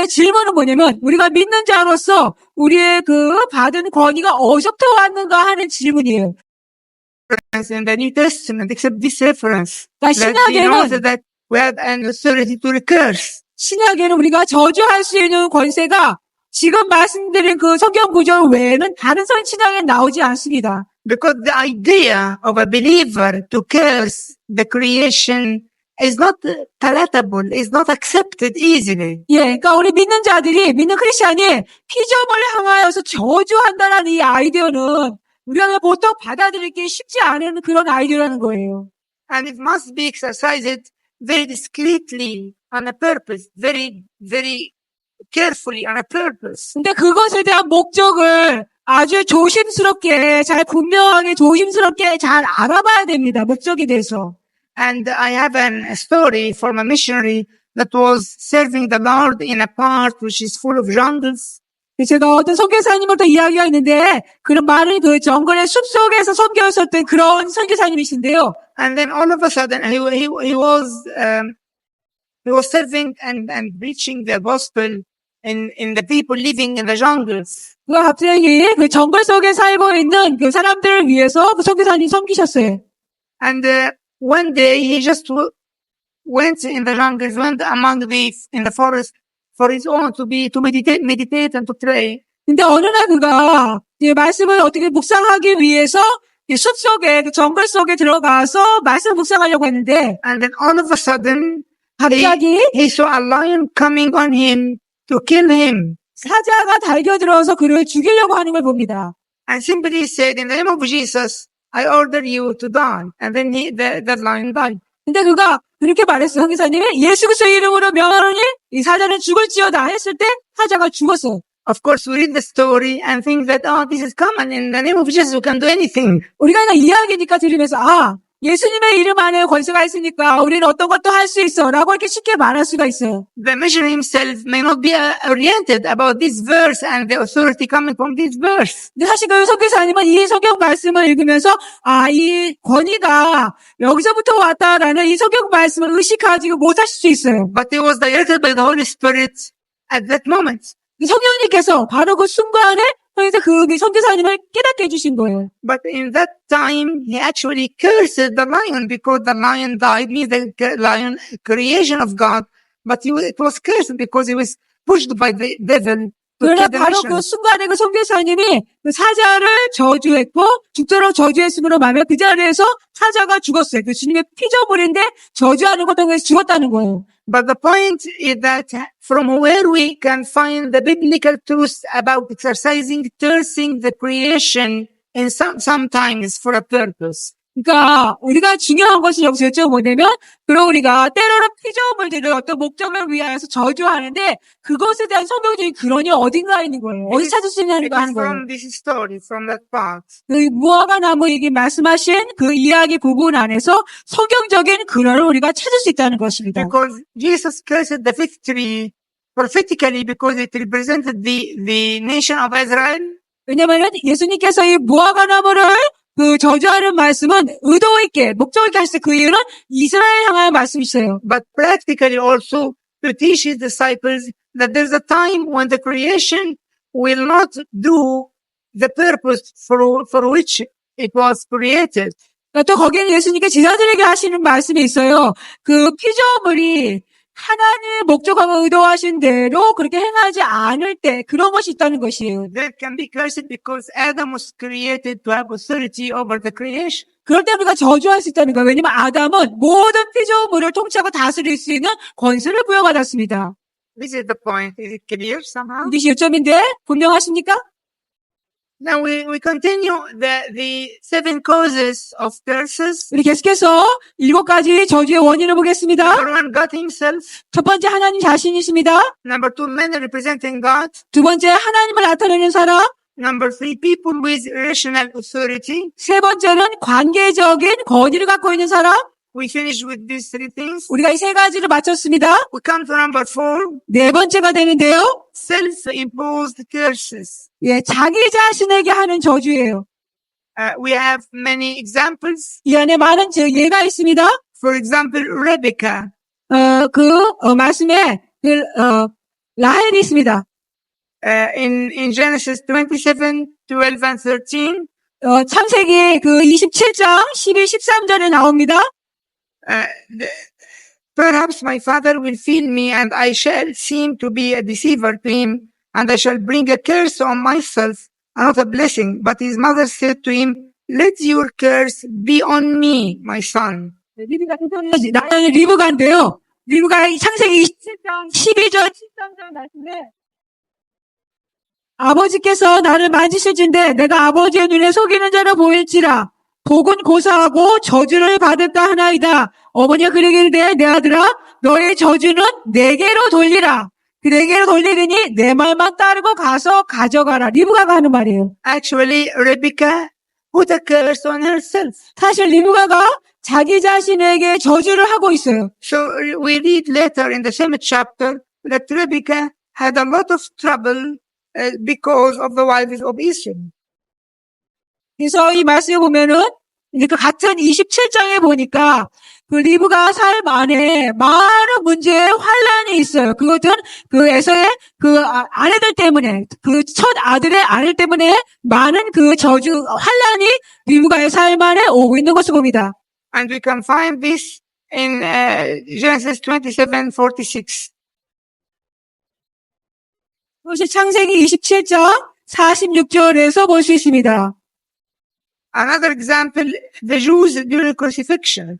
근데 질문은 뭐냐면 우리가 믿는 자로서 우리의 그 받은 권위가 어디서부터 왔는가 하는 질문이에요. In the New Testament, except this reference, 그러니까 that denotes 신약에는 that we have an authority to curse. 신약에는 우리가 저주할 수 있는 권세가 지금 말씀드린 그 성경 구절 외에는 다른 신약에 나오지 않습니다. Because the idea of a believer to curse the creation is not palatable, is not accepted easily. 예, 그러니까 우리 믿는 자들이, 믿는 크리스찬이 피조물을 향하여서 저주한다는 이 아이디어는 우리가 보통 받아들이기 쉽지 않은 그런 아이디어라는 거예요. And it must be exercised very discreetly on a purpose, very, very carefully on a purpose. 근데 그것에 대한 목적을 아주 조심스럽게, 잘 분명하게 조심스럽게 잘 알아봐야 됩니다. 목적에 대해서. And I have a story from a missionary that was serving the Lord in a part which is full of jungles. 제가 어떤 선교사님으로부터 이야기가 있는데 그런 많은 그 정글의 숲속에서 선교했었던 그런 선교사님이신데요. And then all of a sudden he was serving and preaching the gospel in the people living in the jungles. 그 갑자기 그 정글 속에 살고 있는 그 사람들을 위해서 그 선교사님이 섬기셨어요. And one day he just went in the jungles, went among in the forest for his own to meditate and to pray. 근데 어느 날 그가 이제 말씀을 어떻게 묵상하기 위해서 이 숲속에 그 정글 속에 들어가서 말씀 묵상하려고 했는데 And then all of a sudden 갑자기 he saw a lion coming on him to kill him. 사자가 달겨들어서 그를 죽이려고 하는 걸 봅니다. And simply said, in the name of Jesus, I order you to die. And then that lion died. 근데 그가 그렇게 말했어요. 선교사님이 예수 그리스도의 이름으로 명하노니 이 사자는 죽을지어다 했을 때 사자가 죽었어요. Of course, we read the story and think that, oh, this is common. In the name of Jesus, we can do anything. 우리가 그냥 이야기니까 들으면서 예수님의 이름 안에 권세가 있으니까 우리는 어떤 것도 할 수 있어 라고 이렇게 쉽게 말할 수가 있어요. The missionary himself may not be oriented about this verse and the authority coming from this verse. 근데 사실 그 선교사님은 이 성경 말씀을 읽으면서 이 권위가 여기서부터 왔다라는 이 성경 말씀을 의식하지 못하실 수 있어요. But he was directed by the Holy Spirit at that moment. 성령님께서 바로 그 순간에 그 선교사님을 깨닫게 해주신 거예요. But in that time, he actually cursed the lion because the lion died, means the lion creation of God. But it was cursed because he was pushed by the devil. 그러나 바로 그 순간에 그 선교사님이 그 사자를 저주했고 죽도록 저주했으므로 말하면 그 자리에서 사자가 죽었어요. 그 주님의 피조물인데 저주하는 것 때문에 죽었다는 거예요. But the point is that from where we can find the biblical truth about exercising, cursing the creation, and sometimes for a purpose. 그러니까 우리가 중요한 것이 여기서 뭐냐면 그럼 우리가 때로는 피조물들을 어떤 목적을 위하여서 저주하는데 그것에 대한 성경적인 근원이 어딘가에 있는 거예요. 어디 찾을 수 있냐는 하는 거예요. From this story, from that part. 그 무화과 나무 얘기 말씀하신 그 이야기 부분 안에서 성경적인 근원을 우리가 찾을 수 있다는 것입니다. Because Jesus cursed the fig tree prophetically because it represented the nation of Israel. 왜냐하면 예수님께서 이 무화과 나무를 그 저주하는 말씀은 의도 있게 목적 있게 하실 때 그 이유는 이스라엘 향하여 말씀이세요. But practically also to teach his disciples that there's a time when the creation will not do the purpose for which it was created. 또 거기는 예수님께 제자들에게 하시는 말씀이 있어요. 그 피조물이 하나님의 목적하고 의도하신 대로 그렇게 행하지 않을 때 그런 것이 있다는 것이에요. There can be cursed because Adam was created to have authority over the creation. 그럴 때 우리가 저주할 수 있다는 거예요. 왜냐하면 아담은 모든 피조물을 통치하고 다스릴 수 있는 권세를 부여받았습니다. This is the point. Is it clear somehow? 이것이 요점인데 분명하십니까? Now we continue the 7 causes of curses. 우리 계속해서 7가지 저주의 원인을 보겠습니다. Number 1, God himself. 첫 번째 하나님 자신이십니다. Number 2, men representing God. 두 번째 하나님을 나타내는 사람. Number 3, people with rational authority. 세 번째는 관계적인 권위를 갖고 있는 사람. We finish with these 3 things. 우리가 이 3가지를 마쳤습니다. We come to number 4. 네 번째가 되는데요. Self-imposed curses. 자기 자신에게 하는 저주예요. We have many examples. 이 안에 많은 예가 있습니다. For example, Rebecca. 말씀에 라헬이 있습니다. In Genesis 27, 12 and 13, 창세기 그 27장 12, 13절에 나옵니다. uh, the- perhaps my father will feed me and I shall seem to be a deceiver to him and I shall bring a curse on myself and not a blessing. But his mother said to him, let your curse be on me, my son. 리브가 나는 리브가인데요. 리브가 창세기 27장 12절 13절 말씀에 아버지께서 나를 만지실진데 내가 아버지의 눈에 속이는 자로 보일지라 복은 고사하고 저주를 받을까 하나이다. 어머니가 그러기를 내 아들아 너의 저주는 내게로 돌리라. 그 내게로 돌리리니 내 말만 따르고 가서 가져가라. 리브가가 하는 말이에요. Actually, Rebecca put a curse on herself. 사실 리브가가 자기 자신에게 저주를 하고 있어요. So we read later in the same chapter that Rebecca had a lot of trouble because of the wives of Esau. 그래서 이 말씀을 보면은 이제 그 같은 27장에 보니까 그 리브가 삶 안에 많은 문제의 환란이 있어요. 그것은 그 에서의 그 아내들 때문에 그 첫 아들의 아내 때문에 많은 그 저주 환란이 리브가의 삶 안에 오고 있는 것을 봅니다. And we can find this in Genesis 27:46. 그것이 창세기 27장 46절에서 볼 수 있습니다. Another example, the Jews during crucifixion.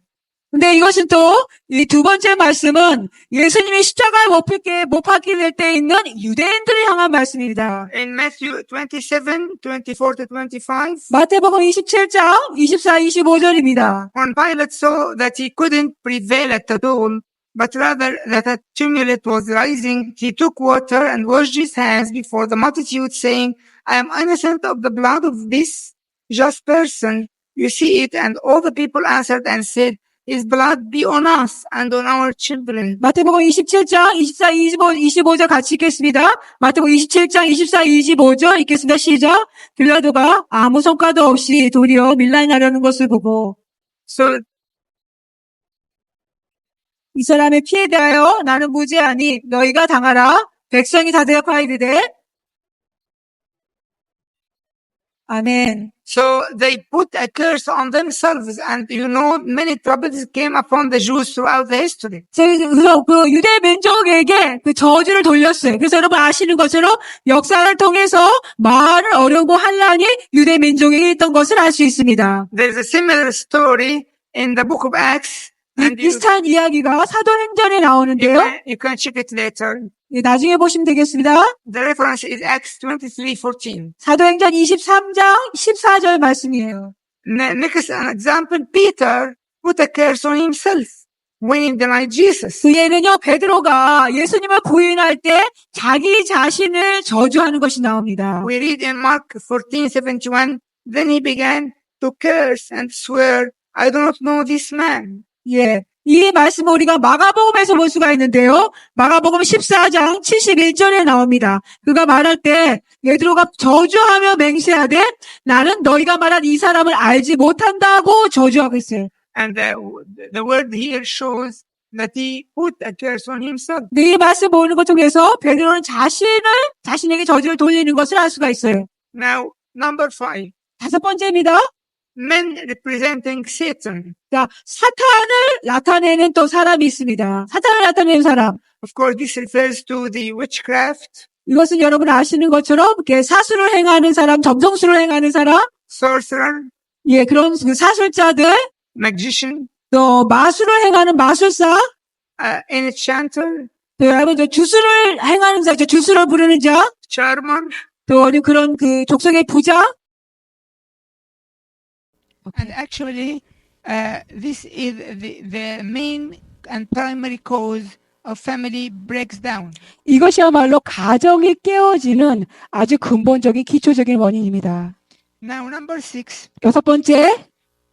근데 이것은 또 이 두 번째 말씀은 예수님이 십자가에 못 박히게 될 때 있는 유대인들을 향한 말씀입니다. In Matthew 27, 24 to 25, 마태복음 27장 24, 25절입니다. when Pilate saw that he couldn't prevail at all, but rather that a tumult was rising, he took water and washed his hands before the multitude, saying, I am innocent of the blood of this just person. You see it. And all the people answered and said, his blood be on us and on our children. 마태복음 27장 24, 25절 같이 읽겠습니다. 마태복음 27장 24, 25절 읽겠습니다. 시작. 빌라도가 아무 성과도 없이 도리어 밀란하려는 것을 보고 So 이 사람의 피에 대하여 나는 무죄하니 너희가 당하라. 백성이 다 대답하이르되 아멘. So they put a curse on themselves, and many troubles came upon the Jews throughout the history. 그래서 그 유대 민족에게 그 저주를 돌렸어요. 그래서 여러분 아시는 것처럼 역사를 통해서 많은 어려움과 환란이 유대 민족에게 있던 것을 알 수 있습니다. There's a similar story in the book of Acts. And 비슷한 이야기가 사도행전에 나오는데요. you can check it later. 나중에 보시면 되겠습니다. The reference is Acts 23:14. 사도행전 23장 14절 말씀이에요. Next, an example, Peter put a curse on himself when he denied Jesus. 그 예는요, 베드로가 예수님을 부인할 때 자기 자신을 저주하는 것이 나옵니다. We read in Mark 14:71, then he began to curse and swear, I do not know this man. 예. 이 말씀을 우리가 마가복음에서 볼 수가 있는데요. 마가복음 14장 71절에 나옵니다. 그가 말할 때 베드로가 저주하며 맹세하되 나는 너희가 말한 이 사람을 알지 못한다고 저주하고 있어요. And the word here shows that he put a curse on himself. 이 말씀 보는 것 통해서 베드로는 자신에게 저주를 돌리는 것을 알 수가 있어요. Now, number 5. 다섯 번째입니다. Men representing Satan. 자, 사탄을 나타내는 또 사람이 있습니다. 사탄을 나타내는 사람. Of course, this refers to the witchcraft, 이것은 여러분 아시는 것처럼 이렇게 사수를 행하는 사람, 점성술을 행하는 사람, sorcerer, 예, 그런 그 사술자들, magician, 또 마술을 행하는 마술사, enchanter, 또 여러분 저 주술을 행하는 자, 주술을 부르는 자, charmer, 또 그런 그 족속의 부자. and actually, this is the main and primary cause of family breaks down. 이것이야말로 가정이 깨어지는 아주 근본적인 기초적인 원인입니다. Now, number 6, 여섯 번째,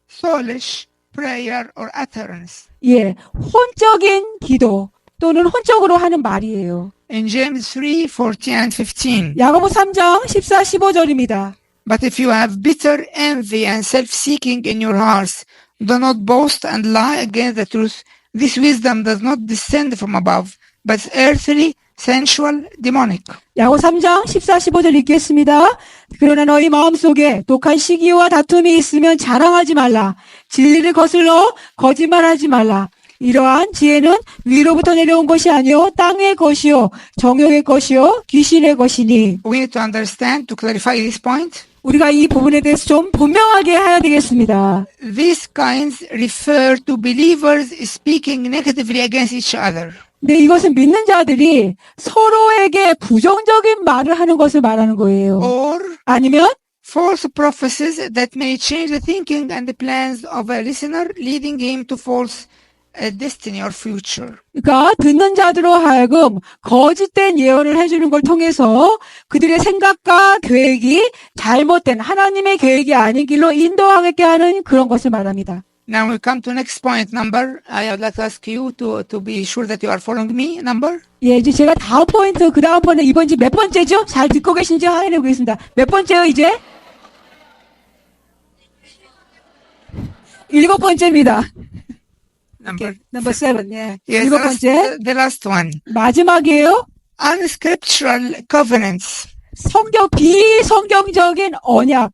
soulish prayer or utterance. 예, 혼적인 기도 또는 혼적으로 하는 말이에요. In James 3:14 and 15. 야고보 3장 14, 15절입니다. But if you have bitter envy and self-seeking in your hearts, do not boast and lie against the truth. This wisdom does not descend from above, but is earthly, sensual, demonic. 야고 3장 14, 15절 읽겠습니다. 그러나 너희 마음속에 독한 시기와 다툼이 있으면 자랑하지 말라. 진리를 거슬러 거짓말하지 말라. 이러한 지혜는 위로부터 내려온 것이 아니요 땅의 것이요 정욕의 것이요 귀신의 것이니. We need to understand, to clarify this point. 우리가 이 부분에 대해서 좀 분명하게 해야 되겠습니다. These kinds refer to believers speaking negatively against each other. 근데 이것은 믿는 자들이 서로에게 부정적인 말을 하는 것을 말하는 거예요. Or 아니면 false prophecies that may change the thinking and the plans of a listener, leading him to false destiny or future. 그러니까 듣는 자들로 하여금 거짓된 예언을 해주는 걸 통해서 그들의 생각과 계획이 잘못된 하나님의 계획이 아닌 길로 인도하게 하는 그런 것을 말합니다. Now we come to next point, number. I would like to ask you to be sure that you are following me. Number. 예, 이제 제가 다음 포인트, 그 다음 포인트, 이번 지 몇 번째죠? 잘 듣고 계신지 확인해 보겠습니다. 몇 번째요, 이제? 7번째입니다. Number. 넘버 7, 예. Yes, 7번째. the last one. 마지막이에요. Unscriptural covenants. 비성경적인 언약.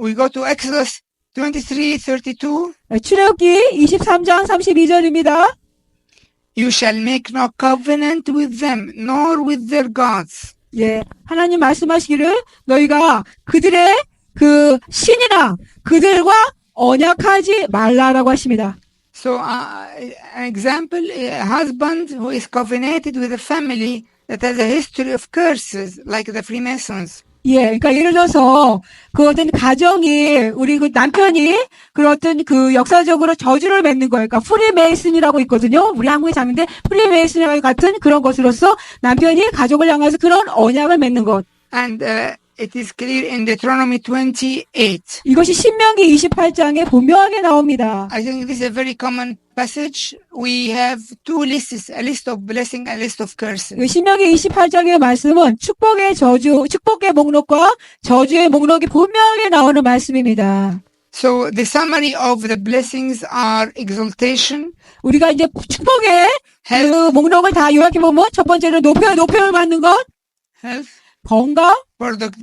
We go to Exodus 23:32. 출애굽기 23장 32절입니다. You shall make no covenant with them, nor with their gods. 예, 하나님 말씀하시기를 너희가 그들의 그 신이나 그들과 언약하지 말라라고 하십니다. So, an example, a husband who is covenanted with a family that has a history of curses, like the Freemasons. 예, 그러니까 예를 들어서 그 어떤 가정이 우리 그 남편이 그 어떤 그 역사적으로 저주를 맺는 거예요. 그러니까 프리메이슨이라고 있거든요. 우리 한국에 잡는데 프리메이슨과 같은 그런 것으로서 남편이 가족을 향해서 그런 언약을 맺는 것. And it is clear in Deuteronomy 28. 이것이 신명기 28장에 분명하게 나옵니다. I think this is a very common passage. We have two lists, a list of blessing, a list of curses. 그 신명기 28장의 말씀은 축복의 저주, 축복의 목록과 저주의 목록이 분명하게 나오는 말씀입니다. So the summary of the blessings are exaltation, 우리가 이제 축복의 그 목록을 다 요약해 보면 첫 번째는 높임을 받는 것, health, 건강,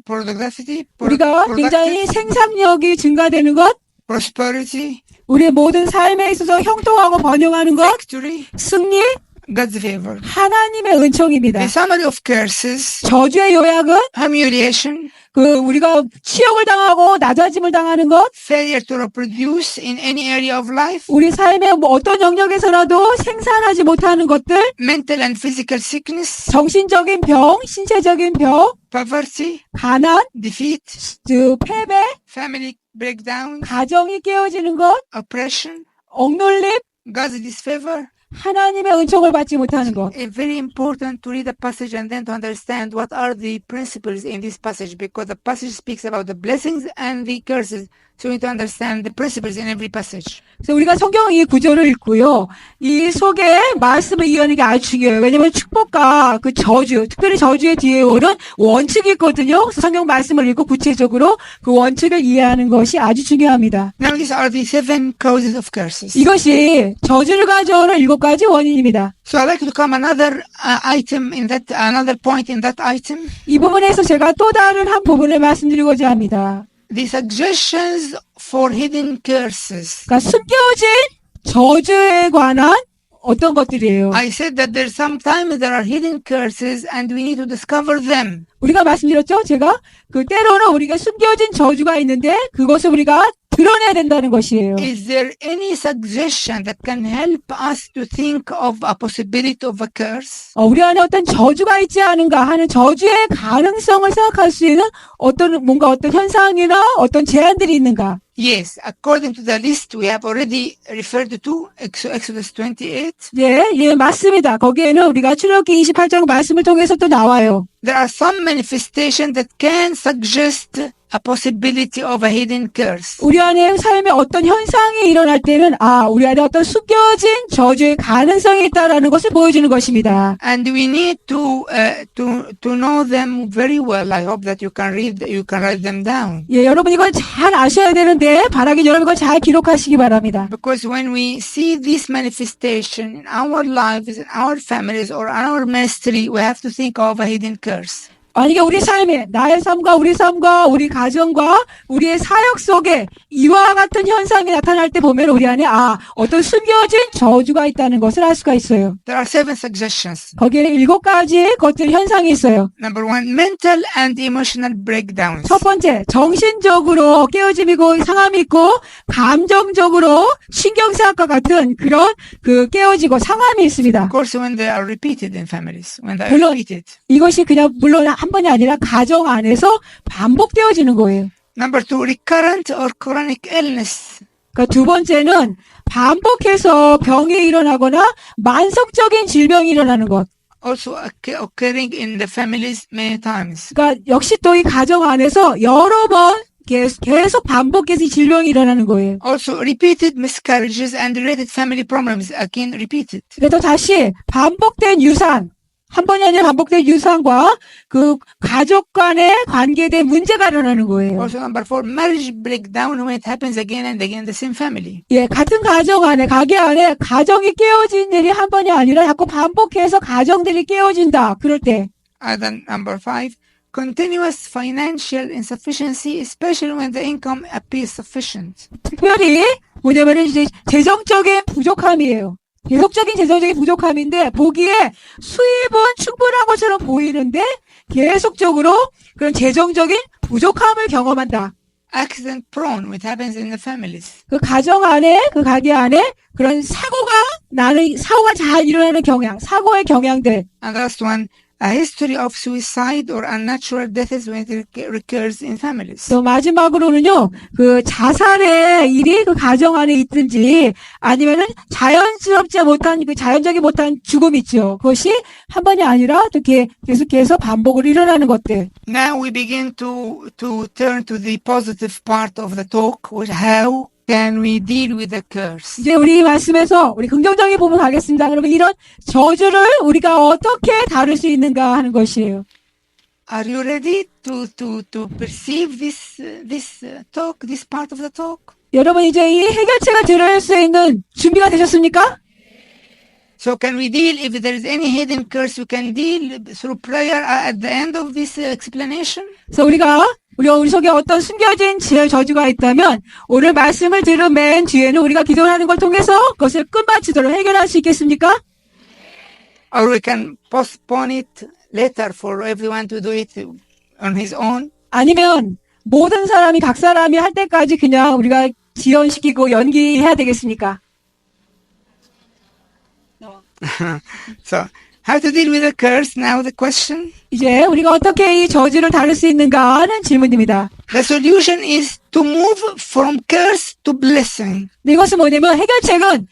productivity, 우리가 굉장히 생산력이 증가되는 것, prosperity, 우리의 모든 삶에 있어서 형통하고 번영하는 것, victory, 승리, God's favor. 하나님의 은총입니다. The summary of curses, 저주의 요약은 humiliation, 그 우리가 치욕을 당하고 낮아짐을 당하는 것, failure to reproduce in any area of life, 우리 삶의 뭐 어떤 영역에서라도 생산하지 못하는 것들, mental and physical sickness, 정신적인 병, 신체적인 병, poverty, 가난, defeat, 그 패배, family breakdown, 가정이 깨어지는 것, oppression, 억눌림, God's disfavor. 하나님의 은총을 받지 못하는 것. It's very important to read the passage and then to understand what are the principles in this passage, because the passage speaks about the blessings and the curses. So we need to understand the principles in every passage. 그래서 우리가 성경 이 구절을 읽고요. 이 속에 말씀을 이해하는 게 아주 중요해요. 왜냐하면 축복과 그 저주, 특별히 저주의 뒤에 오는 원칙이 있거든요. 그래서 성경 말씀을 읽고 구체적으로 그 원칙을 이해하는 것이 아주 중요합니다. Now these are the 7 causes of curses. 이것이 저주를 가져오는 7가지 원인입니다. So I'd like to come another item in that, another point in that item. 이 부분에서 제가 또 다른 한 부분을 말씀드리고자 합니다. The suggestions for hidden curses. 그러니까 숨겨진 저주에 관한 어떤 것들이에요. I said that there's sometimes there are hidden curses and we need to discover them. 우리가 말씀드렸죠? 제가 그 때로는 우리가 숨겨진 저주가 있는데 그것을 우리가 드러내야 된다는 것이에요. Is there any suggestion that can help us to think of a possibility of a curse? 우리 안에 어떤 저주가 있지 않은가 하는 저주의 가능성을 생각할 수 있는 어떤 뭔가 어떤 현상이나 어떤 제안들이 있는가? Yes, according to the list we have already referred to, Exodus 28, 예, 맞습니다. 거기에는 우리가 출애굽기 28장 말씀을 통해서 또 나와요. there are some manifestations that can suggest a possibility of a hidden curse. 우리 안에 삶에 어떤 현상이 일어날 때는 우리 안에 어떤 숨겨진 저주의 가능성이 있다라는 것을 보여주는 것입니다. And we need to know them very well. I hope that you can write them down. 예, 여러분 이걸 잘 아셔야 되는데 바라긴 여러분 이걸 잘 기록하시기 바랍니다. Because when we see this manifestation in our lives, in our families, or in our ministry, we have to think of a hidden curse. 만약에 우리 삶에 나의 삶과 우리 가정과 우리의 사역 속에 이와 같은 현상이 나타날 때 보면 우리 안에 어떤 숨겨진 저주가 있다는 것을 알 수가 있어요. There are 7 suggestions. 거기에 7가지의 것들 현상이 있어요. Number 1, mental and emotional breakdowns. 첫 번째, 정신적으로 깨어짐이고 상함이 있고 감정적으로 신경쇠약과 같은 그런 깨어지고 상함이 있습니다. Of course, when they are repeated in families, when they are 물론 repeated. 이것이 그냥 물론 한 번이 아니라 가정 안에서 반복되어지는 거예요. Number 2, recurrent or chronic illness. 그러니까 두 번째는 반복해서 병이 일어나거나 만성적인 질병이 일어나는 것. Also occurring in the families many times. 그러니까 역시 또 이 가정 안에서 여러 번 계속 반복해서 이 질병이 일어나는 거예요. Also repeated miscarriages and related family problems, again repeated. 그래서 다시 반복된 유산, 한 번이 아니라 반복된 유산과 그 가족 간의 관계된 문제가 일어나는 거예요. Also number 4, marriage breakdown when it happens again and again in the same family. 예, 같은 가정 안에, 가게 안에 가정이 깨어진 일이 한 번이 아니라 자꾸 반복해서 가정들이 깨어진다. 그럴 때. And then number 5, continuous financial insufficiency, especially when the income appears sufficient. 특별히 뭐냐면은 이제 재정적인 부족함이에요. 계속적인 재정적인 부족함인데 보기에 수입은 충분한 것처럼 보이는데 계속적으로 그런 재정적인 부족함을 경험한다. Accident prone, which happens in the families. 그 가정 안에, 그 가게 안에 그런 사고가 잘 일어나는 경향, 사고의 경향들. And last one, a history of suicide or unnatural deaths when it recurs in families. 또 마지막으로는요, 그 자살의 일이 그 가정 안에 있든지 아니면은 자연스럽지 못한, 그 자연적이 못한 죽음이 있죠. 그것이 한 번이 아니라 또 계속해서 반복으로 일어나는 것들. Now we begin to turn to the positive part of the talk, which how can we deal with the curse? 이제 우리 말씀에서 우리 긍정적인 부분 가겠습니다. 그러면 이런 저주를 우리가 어떻게 다룰 수 있는가 하는 것이에요. Are you ready to perceive this talk, this part of the talk? 여러분 이제 이 해결책을 들을 수 있는 준비가 되셨습니까? So can we deal, if there is any hidden curse, we can deal through prayer at the end of this explanation? 그래서 우리 속에 어떤 숨겨진 저주가 있다면 오늘 말씀을 들은 맨 뒤에는 우리가 기도하는 걸 통해서 그것을 끝마치도록 해결할 수 있겠습니까? Or we can postpone it later for everyone to do it on his own? 아니면 모든 사람이 각 사람이 할 때까지 그냥 우리가 지연시키고 연기해야 되겠습니까? So, how to deal with the curse? Now the question. 이제 우리가 어떻게 이 저주를 다룰 수 있는가 하는 질문입니다. The solution is to move from curse to blessing. 이것은 뭐냐면 해결책은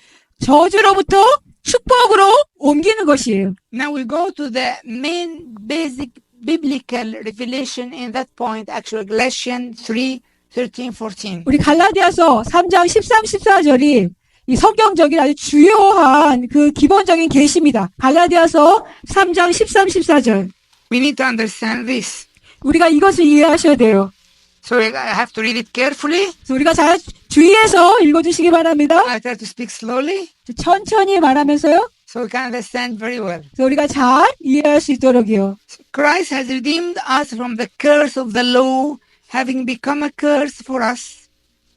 저주로부터 축복으로 옮기는 것이에요. Now we go to the main basic biblical revelation in that point, actually Galatians 3:13-14. 우리 갈라디아서 3장 13, 14절이 이 성경적인 아주 주요한 그 기본적인 계시입니다. 갈라디아서 3장 13, 14절. We need to understand this. 우리가 이것을 이해하셔야 돼요. So I have to read it carefully. 그래서 우리가 잘 주의해서 읽어주시기 바랍니다. I try to speak slowly 천천히 말하면서요. so we can understand very well. 그래서 우리가 잘 이해할 수 있도록요. Christ has redeemed us from the curse of the law, having become a curse for us.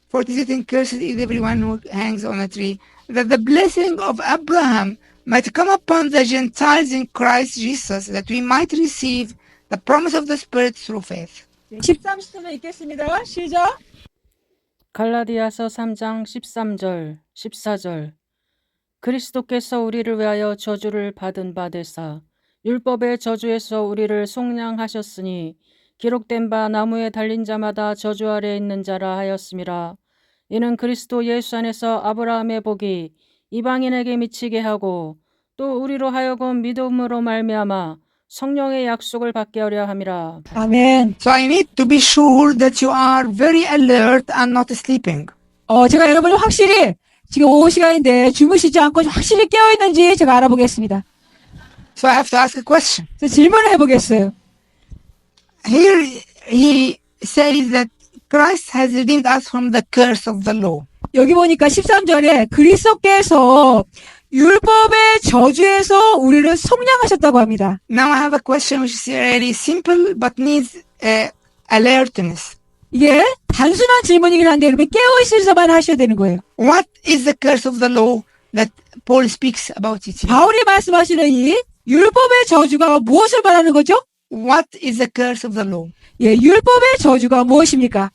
For it is written, cursed is everyone who hangs on a tree, that the blessing of Abraham might come upon the Gentiles in Christ Jesus, that we might receive the promise of the Spirit through faith. 13, 14절 읽겠습니다. 시작. 갈라디아서 3장 13절, 14절. 그리스도께서 우리를 위하여 저주를 받은 바 되사 율법의 저주에서 우리를 속량하셨으니 기록된 바 나무에 달린 자마다 저주 아래 있는 자라 하였음이라. 이는 그리스도 예수 안에서 아브라함의 복이 이방인에게 미치게 하고 또 우리로 하여금 믿음으로 말미암아 성령의 약속을 받게 하려 함이라. 아멘. So I need to be sure that you are very alert and not sleeping. 제가 여러분이 확실히 지금 오후 시간인데 주무시지 않고 확실히 깨어있는지 제가 알아보겠습니다. So I have to ask a question. 그래서 질문을 해보겠어요. Here he says that Christ has redeemed us from the curse of the law. 여기 보니까 13절에 그리스도께서 율법의 저주에서 우리를 속량하셨다고 합니다. Now I have a question which is really simple but needs alertness. 이게 단순한 질문이긴 한데 여러분 깨어있으셔만 하셔야 되는 거예요. What is the curse of the law that Paul speaks about it here? 바울이 말씀하시는 이 율법의 저주가 무엇을 말하는 거죠? What is the curse of the law? 예, 율법의 저주가 무엇입니까?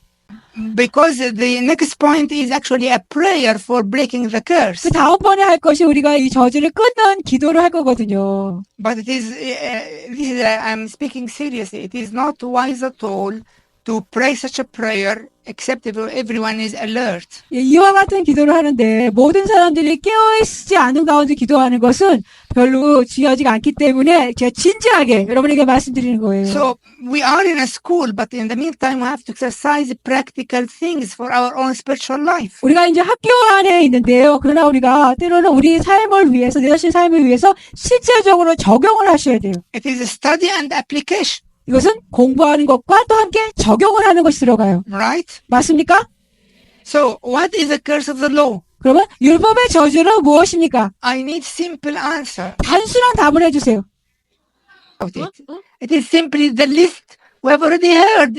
Because the next point is actually a prayer for breaking the curse. 그 다음번에 할 것이 우리가 이 저주를 끊는 기도를 할 거거든요. But I'm speaking seriously. It is not wise at all to pray such a prayer except if everyone is alert. 예, 이와 같은 기도를 하는데 모든 사람들이 깨어있지 않은 가운데 기도하는 것은 별로 중요하지가 않기 때문에 제가 진지하게 여러분에게 말씀드리는 거예요. So we are in a school, but in the meantime, we have to exercise practical things for our own spiritual life. 우리가 이제 학교 안에 있는데요. 그러나 우리가 때로는 우리 삶을 위해서, 내 자신 삶을 위해서 실제적으로 적용을 하셔야 돼요. It is a study and application, 이것은 공부하는 것과 또 함께 적용을 하는 것이 들어가요. right? 맞습니까? So what is the curse of the law? 그러면 율법의 저주는 무엇입니까? I need simple answer. 단순한 답을 해주세요. About it. It is simply the list we have already heard.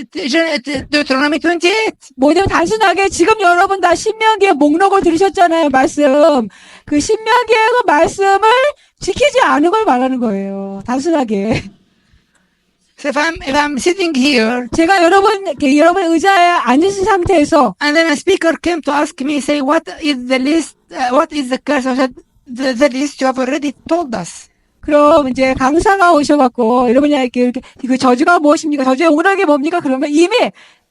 Deuteronomy 28. 뭐냐면 단순하게 지금 여러분 다 신명기의 목록을 들으셨잖아요. 말씀. 그 신명기의 그 말씀을 지키지 않은 걸 말하는 거예요. 단순하게. So if I'm sitting here 제가 여러분 의자에 앉으신 상태에서 and then a speaker came to ask me, say, what is the list? What is the curse? I said, the list you have already told us. 그럼 이제 강사가 오셔갖고 여러분이 이렇게 그 저주가 무엇입니까? 저주의 목록이 뭡니까? 그러면 이미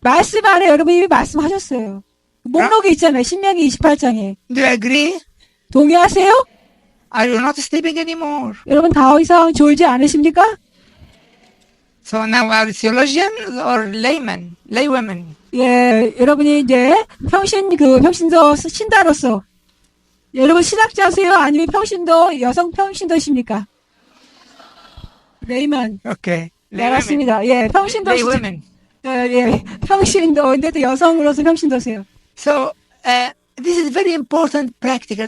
말씀 안에 여러분 이미 말씀하셨어요. 목록이 있잖아요. 신명기 28장에. Do you agree? 동의하세요? Are you not sleeping anymore? 여러분 더 이상 졸지 않으십니까? So now are theologians or laywomen? 예, 여러분이 이제 평신도 신다로서 여러분 신학자세요? 아니면 여성 평신도십니까? 레이먼. Okay. 네, 맞습니다. 예, 평신도. Laywomen. 예, 평신도인데 또 여성으로서 평신도세요. So this is very important practical.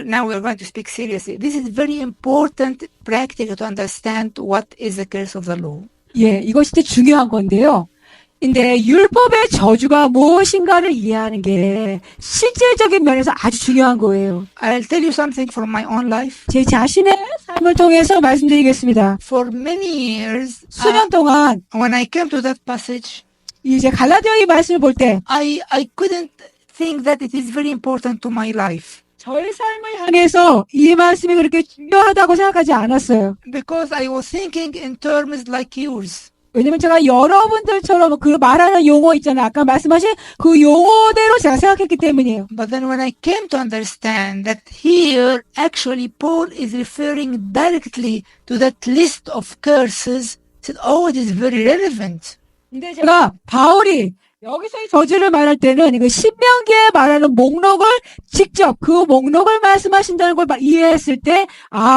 Now we're going to speak seriously. This is very important practical to understand what is the curse of the law. 예, 이것이 되게 중요한 건데요. 근데 율법의 저주가 무엇인가를 이해하는 게 실질적인 면에서 아주 중요한 거예요. I'll tell you something from my own life. 제 자신의 삶을 통해서 말씀드리겠습니다. For many years, 수년 동안 when I came to that passage, 이제 갈라디아 이 말씀을 볼 때 I couldn't think that it is very important to my life. 저의 삶을 향해서 이 말씀이 그렇게 중요하다고 생각하지 않았어요. Because I was thinking in terms like yours. 왜냐면 제가 여러분들처럼 그 말하는 용어 있잖아요. 아까 말씀하신 그 용어대로 제가 생각했기 때문이에요. But then when I came to understand that here actually Paul is referring directly to that list of curses, I said, oh, it is very relevant. 근데 제가 바울이 여기서 이 저주를 말할 때는 그 신명기에 말하는 목록을 직접 그 목록을 말씀하신다는 걸 이해했을 때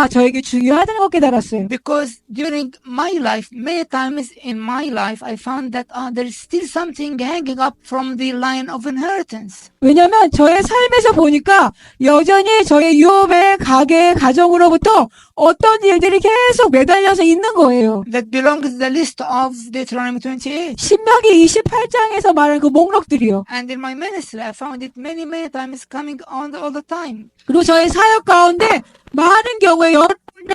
저에게 중요하다는 걸 깨달았어요. Because during my life, many times in my life, I found that there is still something hanging up from the line of inheritance. 왜냐면 저의 삶에서 보니까 여전히 저의 유업의 가정으로부터 어떤 일들이 계속 매달려서 있는 거예요. That belongs to the list of Deuteronomy 28. 신명기 28장에서 말하는 그 목록들이요. And in my ministry, I found it many times coming on all the time. 그리고 저의 사역 가운데 많은 경우에 여러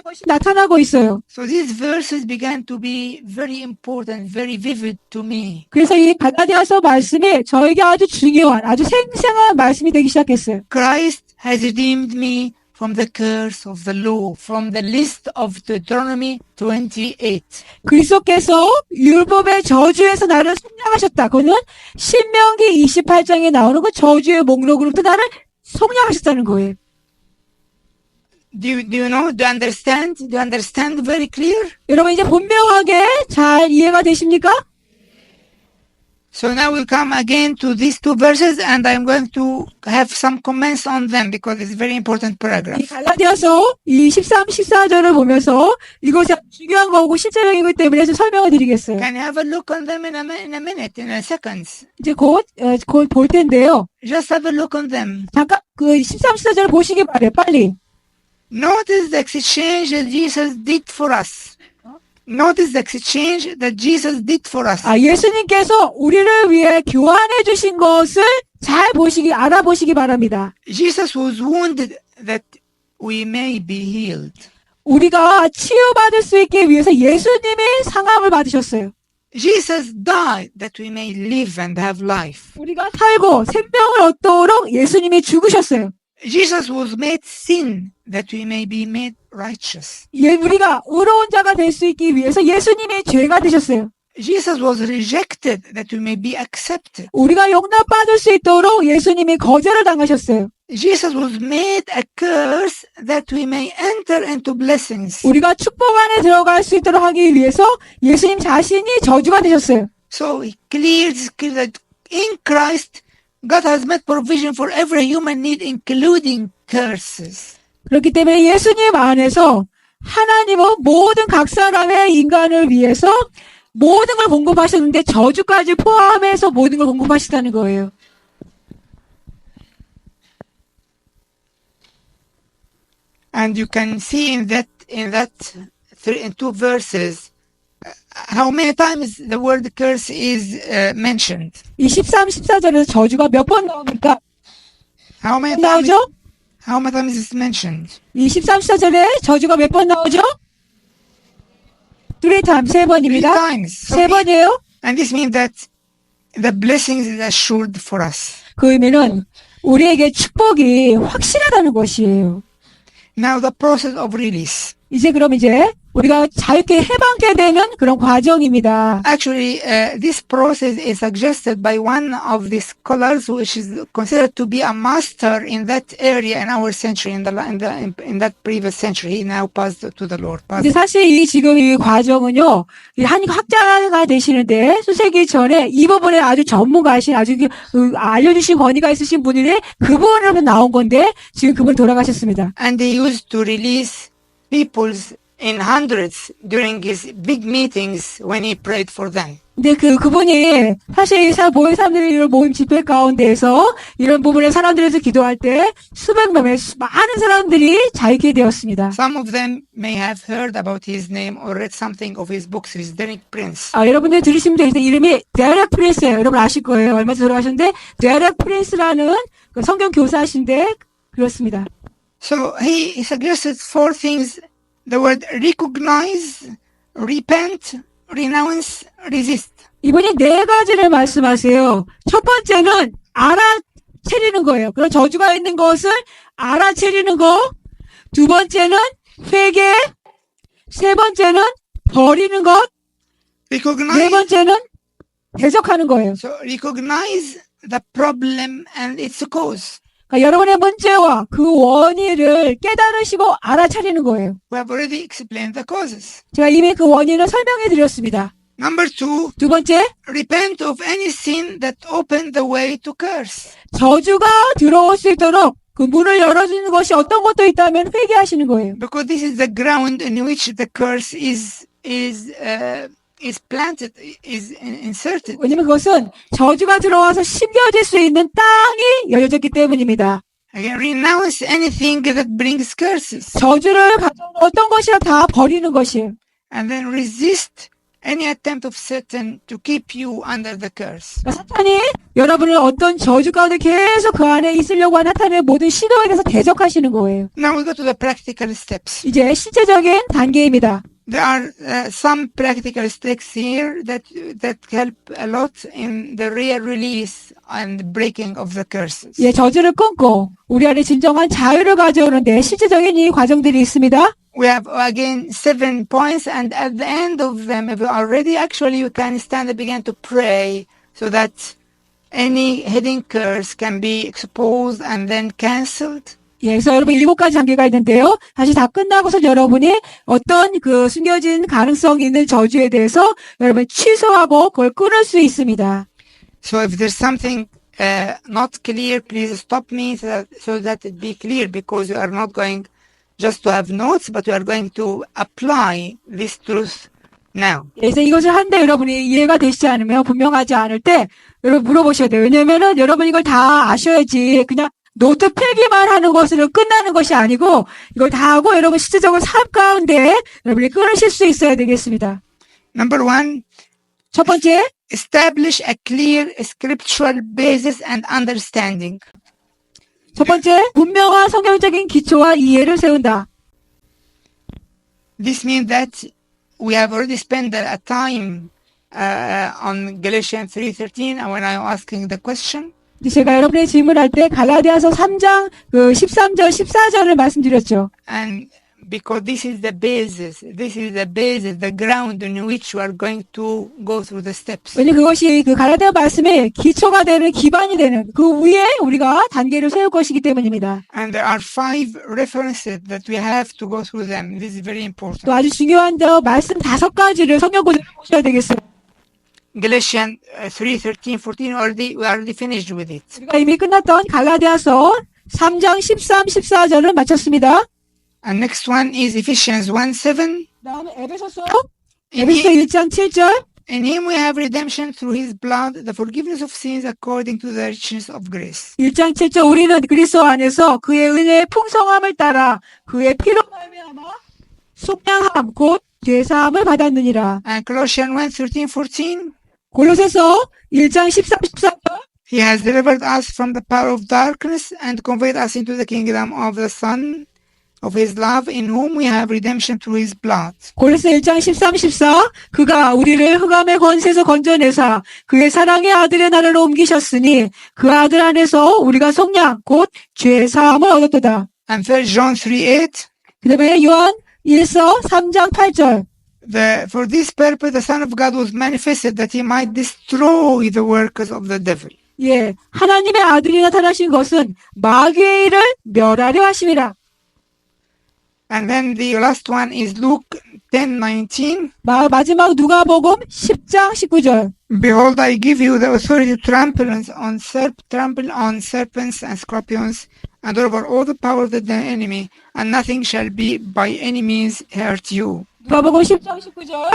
것이 나타나고 있어요. So these verses began to be very important, very vivid to me. 그래서 이 갈라디아서 말씀이 저에게 아주 중요한, 아주 생생한 말씀이 되기 시작했어요. Christ has redeemed me from the curse of the law, from the list of Deuteronomy 28. 그리스도께서 율법의 저주에서 나를 속량하셨다. 그거는 신명기 28장에 나오는 그 저주의 목록으로부터 나를 속량하셨다는 거예요. Do you know? Do you understand? Do you understand very clear? 여러분 이제 분명하게 잘 이해가 되십니까? So now we'll come again to these two verses and I'm going to have some comments on them because it's a very important 이 paragraph. 갈라디아서 이 13, 14절을 보면서 이것이 중요한 거고 실제적이기 때문에 좀 설명을 드리겠어요. Can you have a look on them in a minute, in a seconds? 이제 곧 볼 텐데요. Just have a look on them. 잠깐 그 13, 14절 보시기 바래요. 빨리. Notice the exchange that Jesus did for us. Notice the exchange that Jesus did for us. 예수님께서 우리를 위해 교환해 주신 것을 잘 알아보시기 바랍니다. Jesus was wounded that we may be healed. 우리가 치유받을 수 있기 위해서 예수님이 상함을 받으셨어요. Jesus died that we may live and have life. 우리가 살고 생명을 얻도록 예수님이 죽으셨어요. Jesus was made sin that we may be made righteous. 우리가 의로운 자가 될 수 있기 위해서 예수님이 죄가 되셨어요. Jesus was rejected that we may be accepted. 우리가 용납받을 수 있도록 예수님이 거절을 당하셨어요. Jesus was made a curse that we may enter into blessings. 우리가 축복 안에 들어갈 수 있도록 하기 위해서 예수님 자신이 저주가 되셨어요. So it clears that in Christ, God has made provision for every human need, including curses. 그렇기 때문에 예수님 안에서 하나님은 모든 각 사람의 인간을 위해서 모든 걸 공급하셨는데 저주까지 포함해서 모든 걸 공급하시다는 거예요. And you can see in two verses how many times the word curse is mentioned. 이 13, 14절에서 저주가 몇 번 나옵니까? How many 나오죠? times is mentioned? 이 13, 14절에 저주가 몇 번 나오죠? 3 times, 3번입니다. times. So 3번이에요. and this means that the blessings is assured for us. 그 의미는 우리에게 축복이 확실하다는 것이에요. Now the process of release. 이제 우리가 자유롭게 해방게 되는 그런 과정입니다. Actually, this process is suggested by one of the scholars, which is considered to be a master in that area in our century, in that previous century. He now passed to the Lord. 근데 사실 이 과정은요, 한 학자가 되시는데, 수세기 전에 이 부분에 아주 전문가이신, 알려주신 권위가 있으신 분인데, 그분으로 나온 건데, 지금 그분 돌아가셨습니다. And he used to release peoples in hundreds during his big meetings when he prayed for them. 근데 그분이 사실 모인 사람들이 이런 모임 집회 가운데에서 이런 부분에 사람들에서 기도할 때 수백 명의 많은 사람들이 자유케 되었습니다. Some of them may have heard about his name or read something of his books. He's Derek Prince. 여러분들 들으시면 되는데 이름이 데렉 프린스예요. 여러분 아실 거예요. 얼마 전에 돌아가셨는데 데렉 프린스라는 그 성경 교사신데 그렇습니다. So he suggested 4 things. The word recognize, repent, renounce, resist. 이분이 4가지를 말씀하세요. 첫 번째는 알아채리는 거예요. 그런 저주가 있는 것을 알아채리는 거. 두 번째는 회개. 세 번째는 버리는 것. 네 Recognize. 번째는 대적하는 거예요. So recognize the problem and its cause. 그러니까 여러분의 문제와 그 원인을 깨달으시고 알아차리는 거예요. We have already explained the causes. 제가 이미 그 원인을 설명해 드렸습니다. Number 2, 두 번째, repent of any sin that opened the way to curse. 저주가 들어올 수 있도록 그 문을 열어주는 것이 어떤 것도 있다면 회개하시는 거예요. Because this is the ground in which the curse is planted, is inserted. 왜냐면 그것은 저주가 들어와서 심겨질 수 있는 땅이 열려졌기 때문입니다. Again, renounce anything that brings curses. 저주를 가져오는 어떤 것이라 다 버리는 것이에요. And then resist any attempt of Satan to keep you under the curse. 그러니까 사탄이 여러분을 어떤 저주 가운데 계속 그 안에 있으려고 하는 사탄의 모든 시도에 대해서 대적하시는 거예요. Now we go to the practical steps. 이제 실제적인 단계입니다. There are some practical steps here that help a lot in the real release and breaking of the curses. 저주를 끊고 우리 안에 진정한 자유를 가져오는데 실제적인 이 과정들이 있습니다. We have again 7 points, and at the end of them, if you are ready, actually you can stand and begin to pray so that any hidden curse can be exposed and then cancelled. 예, 그래서 여러분 7가지 단계가 있는데요. 다시 다 끝나고서 여러분이 어떤 그 숨겨진 가능성 있는 저주에 대해서 여러분 취소하고 그걸 끊을 수 있습니다. So if there's something not clear, please stop me so that it be clear, because we are not going just to have notes, but we are going to apply this truth now. 그래서 이것을 한데 여러분이 이해가 되시지 않으면 분명하지 않을 때 여러분 물어보셔야 돼요. 왜냐면은 여러분 이걸 다 아셔야지 그냥 노트 필기만 하는 것으로 끝나는 것이 아니고 이걸 다 하고 여러분 실질적으로 삶 가운데 여러분이 끊으실 수 있어야 되겠습니다. Number one, 첫 번째, establish a clear scriptural basis and understanding. 첫 번째, 분명한 성경적인 기초와 이해를 세운다. This means that we have already spent a time on Galatians 3:13, and when I was asking the question, 제가 여러분의 질문할 때 갈라디아서 3장 그 13절, 14절을 말씀드렸죠. and because this is the basis, the ground on which we are going to go through the steps. 왜냐면 그것이 그 갈라디아 말씀의 기초가 되는 기반이 되는 그 위에 우리가 단계를 세울 것이기 때문입니다. And there are 5 references that we have to go through them. This is very important. 또 아주 중요한 말씀 5가지를 성경 구절을 보셔야 되겠어요. Galatians 3:13, 14, we already finished with it. 우리가 이미 끝났던 갈라디아서 3장 13, 14절을 마쳤습니다. And next one is Ephesians 1:7. 다음에 에베소서 In 에베소 1장 7절 In him we have redemption through his blood, the forgiveness of sins according to the richness of grace. 1장 7절 우리는 그리스도 안에서 그의 은혜의 풍성함을 따라 그의 피로 말미암아 속량함 곧 죄사함을 받았느니라. And Colossians 1:13, 14. 골로새서 1장 13, 14절 He has delivered us from the power of darkness and conveyed us into the kingdom of the Son of his love, in whom we have redemption through his blood. 골로새 1장 13, 14 그가 우리를 흑암의 권세에서 건져내사 그의 사랑의 아들의 나라로 옮기셨으니 그 아들 안에서 우리가 속량 곧 죄사함을 얻었도다. And 1 John 3:8. 그 다음에 요한 1서 3장 8절 For this purpose the Son of God was manifested, that he might destroy the workers of the devil. 예, 하나님의 아들이 나타나신 것은 마귀의 일을 멸하려 하심이라. And then the last one is Luke 10:19. 마지막 누가복음 10장 19절 Behold, I give you the authority to trample on serpents and scorpions, and over all the power of the enemy, and nothing shall be by any means hurt you. 누가복음 10장 19절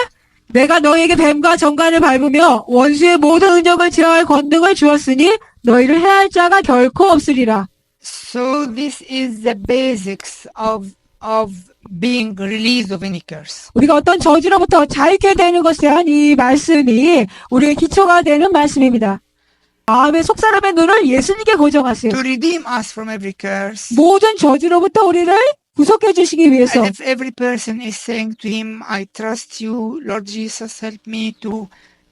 내가 너에게 뱀과 정간을 밟으며 원수의 모든 은력을 제어할 권능을 주었으니 너희를 해할 자가 결코 없으리라. So this is the basics of being released of any curse. 우리가 어떤 저주로부터 자유케 되는 것에 대한 이 말씀이 우리의 기초가 되는 말씀입니다. 마음의 속사람의 눈을 예수님께 고정하세요. To redeem us from every curse. 모든 저주로부터 우리를 구속해 주시기 위해서 And if every person is saying to him, I trust you, Lord Jesus, help me to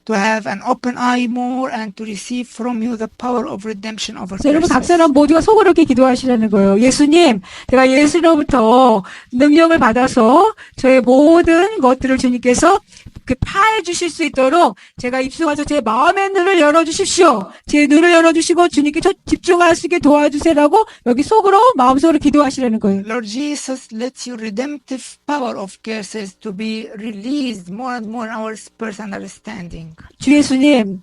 have an open eye more and to receive from you the power of redemption over 여러분 각 curses. 사람 모두가 속으로 이렇게 기도하시라는 거예요. 예수님, 제가 예수로부터 능력을 받아서 저의 모든 것들을 주님께서 파해 주실 수 있도록 제가 입수가서 제 마음의 눈을 열어주십시오. 제 눈을 열어주시고 주님께 집중할 수 있게 도와주세요라고 여기 속으로 마음속으로 기도하시라는 거예요. Lord Jesus, let your redemptive power of curses to be released more and more in our personal understanding. 주 예수님,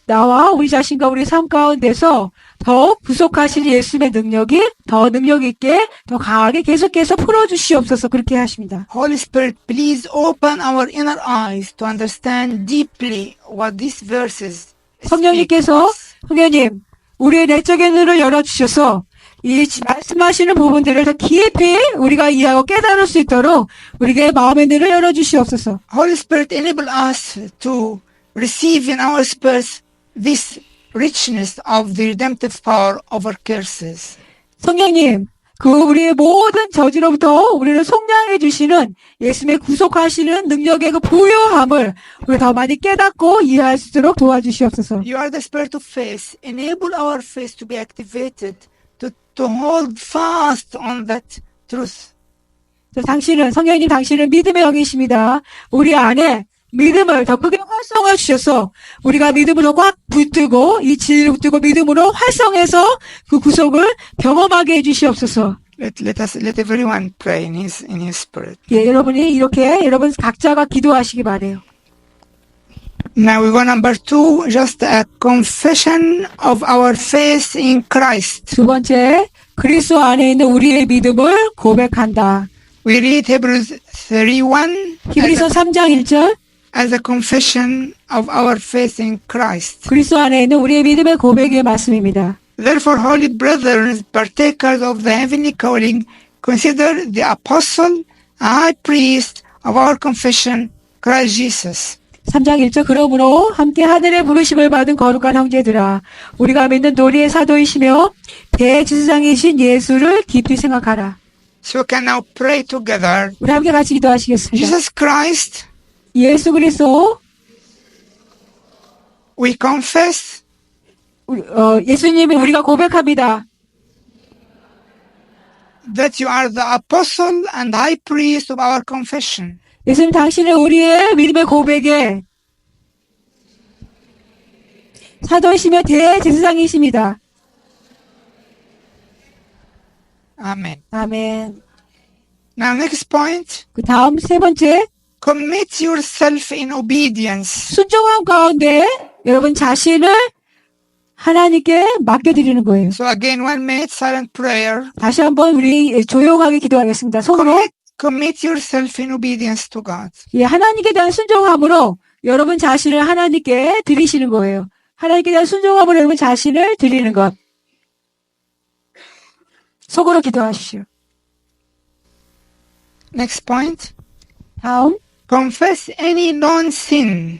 나와 우리 자신과 우리 삶 가운데서 더 구속하실 예수님의 능력이 더 능력 있게 더 강하게 계속해서 풀어주시옵소서 그렇게 하십니다. Holy Spirit, please open our inner eyes to understand deeply what these verses speak. 성령님께서 성령님 우리의 내적인 눈을 열어주셔서 이 말씀하시는 부분들을 더 깊이 우리가 이해하고 깨달을 수 있도록 우리의 마음의 눈을 열어주시옵소서. Holy Spirit, enable us to receive in our spirits this richness of the redemptive power over curses. 성령님, 우리의 모든 저주로부터 우리를 속량해 주시는 예수님의 구속하시는 능력의 그 부요함을 우리 더 많이 깨닫고 이해할 수 있도록 도와주시옵소서. You are the Spirit of faith. Enable our faith to be activated, to hold fast on that truth. 성령님 당신은 믿음의 영이십니다. 우리 안에 믿음을 더 크게 활성화 주셔서 우리가 믿음으로 꽉 붙들고 이 진리를 붙들고 믿음으로 활성해서 그 구속을 경험하게 해주시옵소서. Let everyone pray in his spirit. 예, 여러분이 이렇게 여러분 각자가 기도하시기 바래요. Now we go number 2, just a confession of our faith in Christ. 두 번째, 그리스도 안에 있는 우리의 믿음을 고백한다. We read Hebrews 3:1 히브리서 3장 1절, as a confession of our faith in Christ. 그리스도 안에 있는 우리의 믿음의 고백의 말씀입니다. Therefore, holy brethren, partakers of the heavenly calling, consider the apostle, high priest of our confession, Christ Jesus. 3장 1절, 그러므로 함께 하늘의 부르심을 받은 거룩한 형제들아, 우리가 믿는 도리의 사도이시며 대제사장이신 예수를 깊이 생각하라. So we can now pray together. 우리 함께 같이 기도하시겠습니다. Jesus Christ, 예수 그리스도, we confess 예수님이 우리가 고백합니다. that you are the apostle and high priest of our confession. 예수님 당신은 우리의 믿음의 고백에 사도이시며 대제사장이십니다. Amen. 아멘. Now, next point, 그 다음 세 번째, commit yourself in obedience. 순종함 가운데 여러분 자신을 하나님께 맡겨드리는 거예요. So again, 1 minute silent prayer. 다시 한번 우리 조용하게 기도하겠습니다. 손으로 Commit yourself in obedience to God. 예, 하나님께 대한 순종함으로 여러분 자신을 하나님께 드리시는 거예요. 하나님께 대한 순종함으로 여러분 자신을 드리는 것. 속으로 기도하십시오. Next point, 다음, confess any known sin.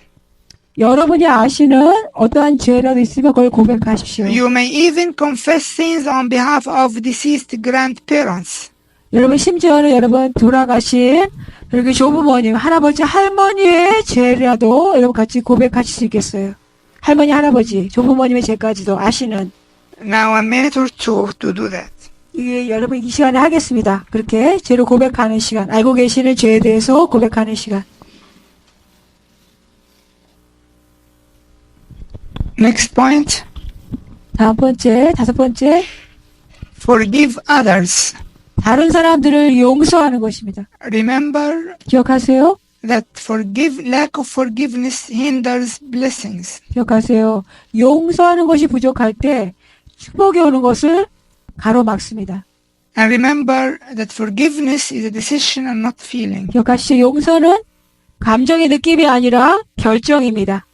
여러분이 아시는 어떠한 죄라도 있으면 그걸 고백하십시오. You may even confess sins on behalf of deceased grandparents. 여러분 심지어는 여러분 돌아가신 여기 조부모님, 할아버지, 할머니의 죄라도 여러분 같이 고백하실 수 있겠어요. 할머니, 할아버지, 조부모님의 죄까지도 아시는. Now a minute or two to do that. 이게 여러분 이 시간에 하겠습니다. 그렇게 죄를 고백하는 시간, 알고 계시는 죄에 대해서 고백하는 시간. Next point, 다음 번째, 다섯 번째, forgive others. 다른 사람들을 용서하는 것입니다. Remember 기억하세요? that lack of forgiveness hinders blessings. 기억하세요. 용서하는 것이 부족할 때 축복이 오는 것을 가로막습니다. And remember that forgiveness is a decision and not feeling. 기억하시죠? 용서는 감정의 느낌이 아니라 결정입니다.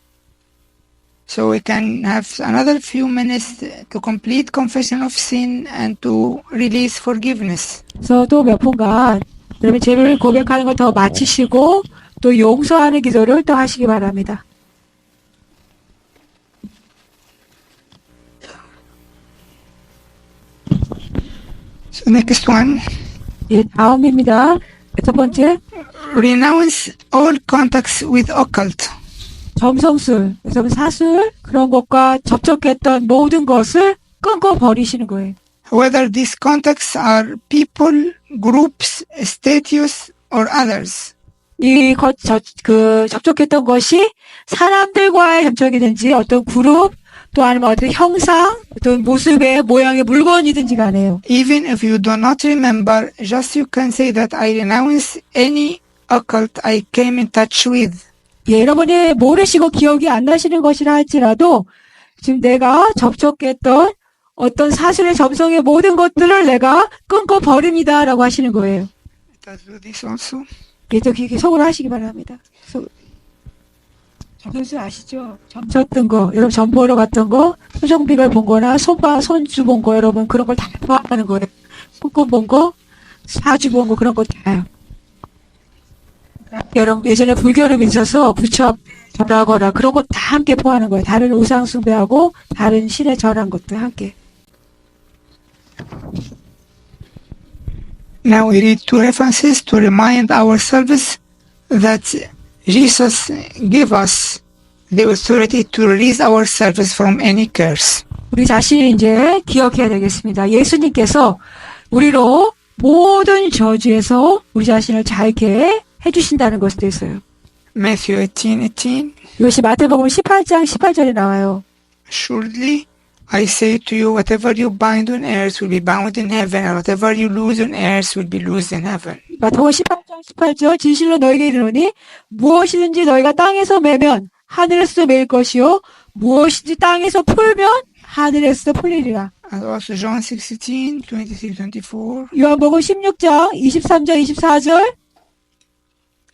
So we can have another few minutes to complete confession of sin and to release forgiveness. 그래서 또 몇 분간 여러분 죄를 고백하는 걸 더 마치시고 또 용서하는 기도를 또 하시기 바랍니다. So next one, 예, 다음입니다. 첫 번째, renounce all contacts with occult. 점성술, 그래서 사술 그런 것과 접촉했던 모든 것을 끊고 버리시는 거예요. Whether these contacts are people, groups, status, or others. 접촉했던 것이 사람들과의 접촉이든지 어떤 그룹 또 아니면 어떤 형상, 어떤 모습의 모양의 물건이든지 간에요. Even if you do not remember, just you can say that I renounce any occult I came in touch with. 예, 여러분이 모르시고 기억이 안 나시는 것이라 할지라도 지금 내가 접촉했던 어떤 사술의 점성의 모든 것들을 내가 끊고 버립니다라고 하시는 거예요. Let us do this also. 예, 또 이렇게 속으로 하시기 바랍니다. 점수 아시죠? 점쳤던 거, 여러분 점 보러 갔던 거, 표정비를 본 거나 손주 본 거, 여러분 그런 걸 다 포함하는 거예요. 손금 본 거, 사주 본 거 그런 거 다요. 여러분 예전에 불교를 믿어서 부처 절하거나 그런 거 다 함께 포함하는 거예요. 다른 우상 숭배하고 다른 신에 절한 것도 함께. Now we read two references to remind ourselves that Jesus gave us the authority to release ourselves from any curse. 우리 자신이 이제 기억해야 되겠습니다. 예수님께서 우리로 모든 저주에서 우리 자신을 자유케 해주신다는 것에 대해서요. Matthew 18:18. 이것이 마태복음 18장 18절에 나와요. Surely I say to you, whatever you bind on earth will be bound in heaven, and whatever you loose on earth will be loosed in heaven. 마태복음 18장 18절 진실로 너에게 이르노니 무엇이든지 너희가 땅에서 매면 하늘에서도 매일 것이요 무엇이든지 땅에서 풀면 하늘에서도 풀리리라. And also John 16:23-24. 요한복음 16장 23절 24절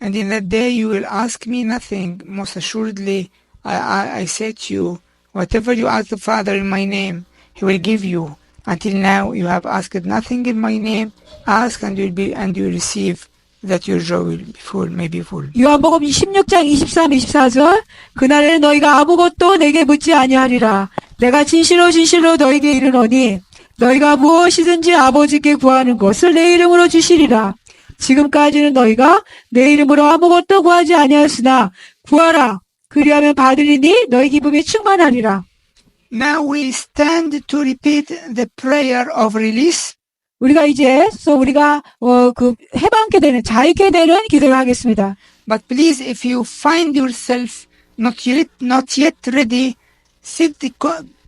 And in that day you will ask me nothing. Most assuredly, I say to you, whatever you ask the Father in my name, He will give you. Until now you have asked nothing in my name. Ask and you will receive, that your joy will be full, may be full. 요한복음 16장 23, 24절 그날에는 너희가 아무것도 내게 묻지 아니하리라. 내가 진실로 진실로 너희에게 이르노니 너희가 무엇이든지 아버지께 구하는 것을 내 이름으로 주시리라. 지금까지는 너희가 내 이름으로 아무것도 구하지 아니하였으나 구하라. 그리하면 받으리니 너희 기쁨이 충만하리라. Now we stand to repeat the prayer of release. 우리가 우리가 해방케 되는 자유케 되는 기도를 하겠습니다. But please, if you find yourself not yet ready,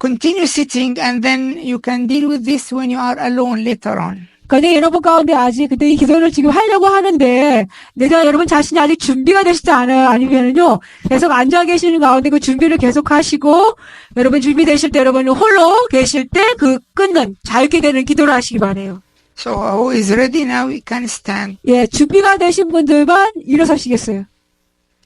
continue sitting, and then you can deal with this when you are alone later on. 그런데 여러분 가운데 아직 근데 이 기도를 지금 하려고 하는데 내가 여러분 자신이 아직 준비가 되시지 않아요. 아니면은요 계속 앉아 계시는 가운데 그 준비를 계속 하시고 여러분 준비되실 때 여러분 홀로 계실 때 그 끊는 자유케 되는 기도를 하시기 바래요. So who is ready now? We can stand. 예, 준비가 되신 분들만 일어서시겠어요.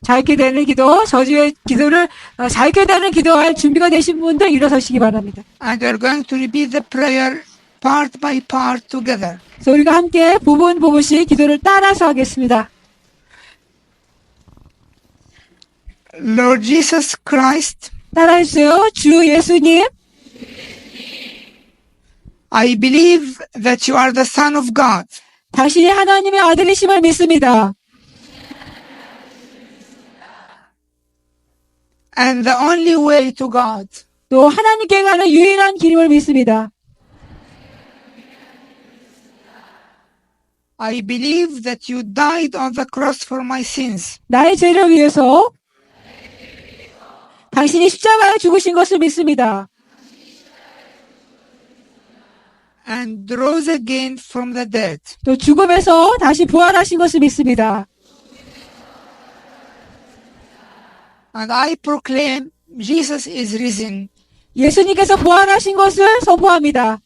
자유케 되는 기도, 저주의 기도를 자유케 되는 기도할 준비가 되신 분들 일어서시기 바랍니다. And we are going to repeat the prayer part by part together. 그래서 우리가 함께 부분씩 기도를 따라서 하겠습니다. Lord Jesus Christ, 따라해주세요. 주 예수님, I believe that you are the Son of God. 당신이 하나님의 아들이심을 믿습니다. And the only way to God. 또 하나님께 가는 유일한 길임을 믿습니다. I believe that you died on the cross for my sins. 나의 죄를 위해서 당신이 십자가에 죽으신 것을 믿습니다. And rose again from the dead. 또 죽음에서 다시 부활하신 것을 믿습니다. And I proclaim Jesus is risen. 예수님께서 부활하신 것을 선포합니다.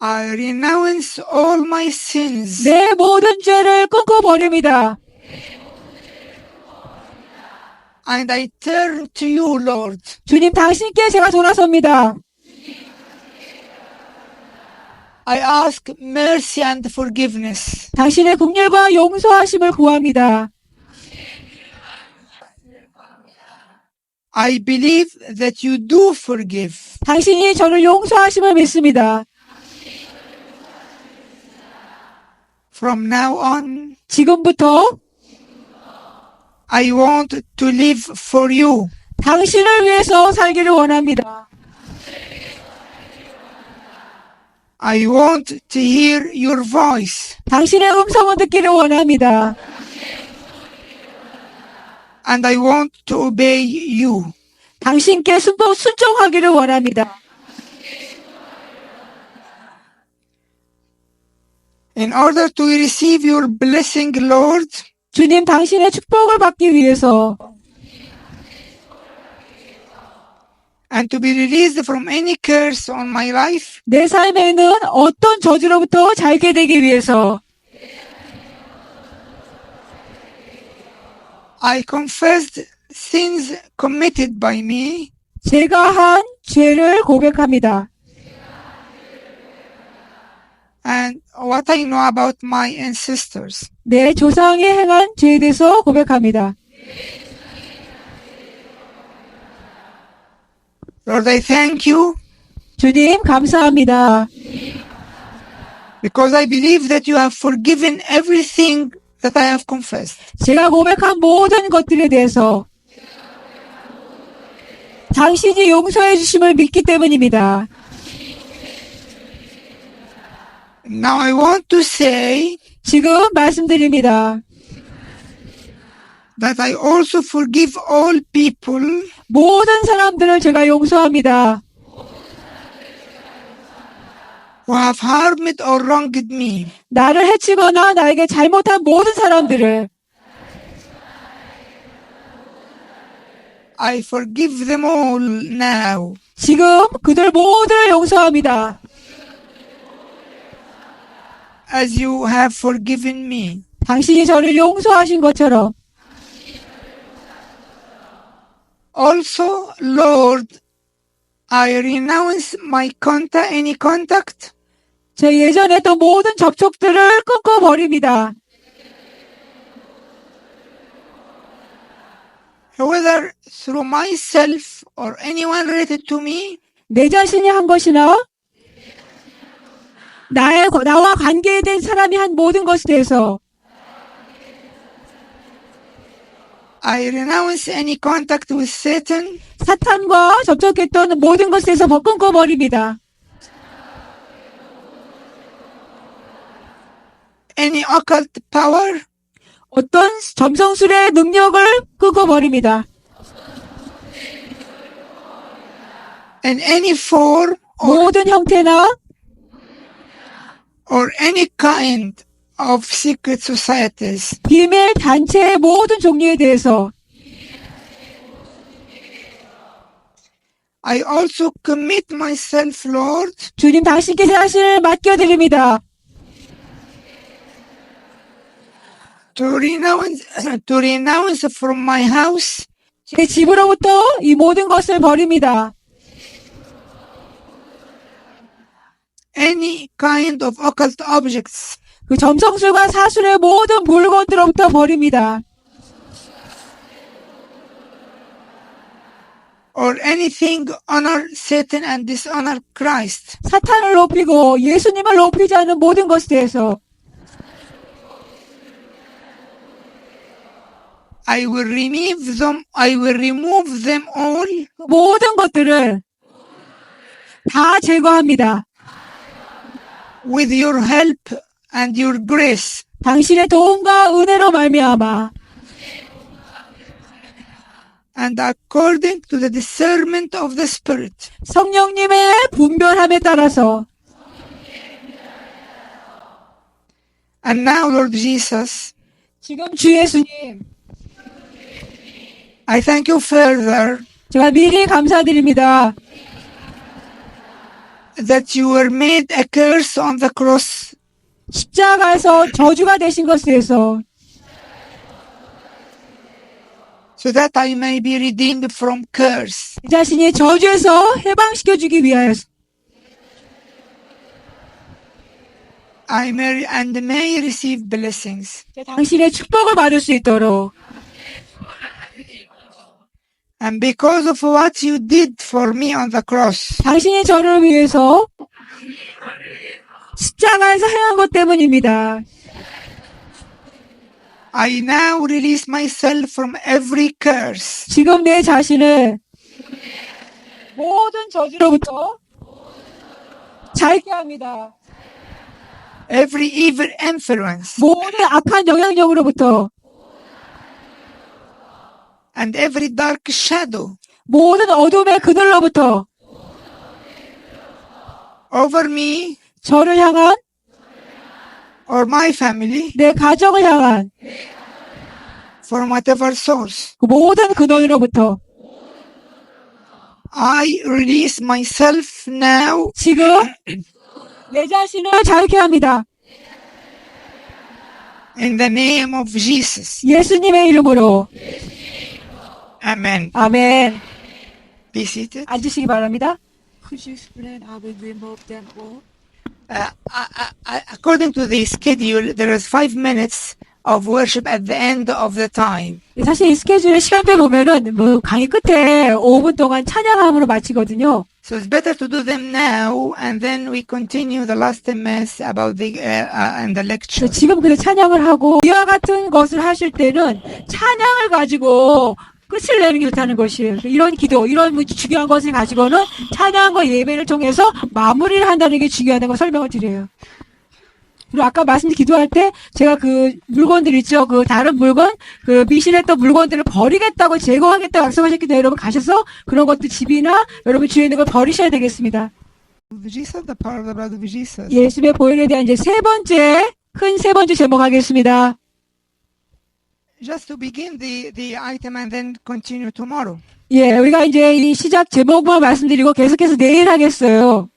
I renounce all my sins. 내 모든 죄를 끊고 버립니다. And I turn to you, Lord. 주님 당신께 제가 돌아섭니다. I ask mercy and forgiveness. 당신의 긍휼과 용서하심을 구합니다. I believe that you do forgive. 당신이 저를 용서하심을 믿습니다. From now on, 지금부터 I want to live for you. 당신을 위해서 살기를 원합니다. I want to hear your voice. 당신의 음성을 듣기를 원합니다. And I want to obey you. 당신께 순종하기를 원합니다. In order to receive your blessing, Lord, 주님 당신의 축복을 받기 위해서 and to be released from any curse on my life, 내 삶에 있는 어떤 저주로부터 자유케 되기 위해서 I confessed sins committed by me, 제가 한 죄를 고백합니다. and what I know about my ancestors. 내 조상이 행한 죄에 대해서 고백합니다. Lord, I thank you 주님 감사합니다. because I believe that you have forgiven everything that I have confessed. 제가 고백한 모든 것들에 대해서 당신이 용서해 주심을 믿기 때문입니다. Now I want to say 지금 말씀드립니다. that I also forgive all people 모든 사람들을 제가 용서합니다. who have harmed or wronged me. 나를 해치거나 나에게 잘못한 모든 사람들을 I forgive them all now. 지금 그들 모두를 용서합니다. As you have forgiven me. 당신이 저를 용서하신 것처럼 Also, Lord, I renounce any contact 제 예전에 했던 모든 접촉들을 끊어버립니다. whether through myself or anyone related to me, 내 자신이 한 것이나 나와 관계된 사람이 한 모든 것에 대해서 I renounce any contact with Satan, 사탄과 접촉했던 모든 것에 대해서 끊어버립니다. any occult power, 어떤 점성술의 능력을 끊어버립니다. in any form 모든 형태나 or any kind of secret societies. 비밀 단체의 모든 종류에 대해서 I also commit myself, Lord, 주님 당신께 제 자신을 맡겨드립니다. to renounce from my house 제 집으로부터 이 모든 것을 버립니다. any kind of occult objects, 그 점성술과 사술의 모든 물건들로부터 버립니다. or anything honor Satan and dishonor Christ. 사탄을 높이고 예수님을 높이지 않는 모든 것에 대해서 I will remove them all 그 모든 것들을 다 제거합니다. with your help and your grace. 당신의 도움과 은혜로 말미암아 And according to the discernment of the Spirit. 성령님의 분별함에 따라서 And now, Lord Jesus, 지금 주 예수님 I thank you further 제가 미리 감사드립니다. that you were made a curse on the cross 십자가에서 저주가 되신 것에 대해서 so that I may be redeemed from curse. 내 자신이 저주에서 해방시켜주기 위하여서 I may receive blessings. 당신의 축복을 받을 수 있도록 And because of what you did for me on the cross, 당신이 저를 위해서 십자가에서 행한 것 때문입니다. I now release myself from every curse, 지금 내 자신을 모든 저주로부터 자유케 합니다. every evil influence, 모든 악한 영향력으로부터 and every dark shadow 모든 어둠의 그늘로부터 over me 저를 향한 or my family 내 가정을 향한 from whatever source. 그 모든 근원으로부터 I release myself now 지금 내 자신을 자유케 합니다. in the name of Jesus. 예수님의 이름으로 Amen. 아멘. Be seated. 앉으시기 바랍니다. Could you explain how we remove them all? According to the schedule, there is 5 minutes of worship at the end of the time. 사실 이 스케줄의 시간표 보면은 뭐 강의 끝에 5분 동안 찬양함으로 마치거든요. So it's better to do them now, and then we continue the last mass about the and the lecture. 그래서 지금 그래서 찬양을 하고 이와 같은 것을 하실 때는 찬양을 가지고 끝을 내는 게 좋다는 것이에요. 이런 기도, 이런 중요한 것을 가지고는 찬양과 예배를 통해서 마무리를 한다는 게 중요하다고 설명을 드려요. 그리고 아까 말씀 기도할 때 제가 그 물건들 있죠. 그 다른 물건, 그 미신했던 물건들을 버리겠다고 제거하겠다고 약속하셨기 때문에 여러분 가셔서 그런 것들 집이나 여러분 주위에 있는 걸 버리셔야 되겠습니다. Of Jesus, the power of the blood of Jesus. 예수의 보혈에 대한 이제 큰 세 번째 제목 하겠습니다. Just to begin the item and then continue tomorrow. 예, 우리가 이제 이 시작 제목만 말씀드리고 계속해서 내일 하겠어요.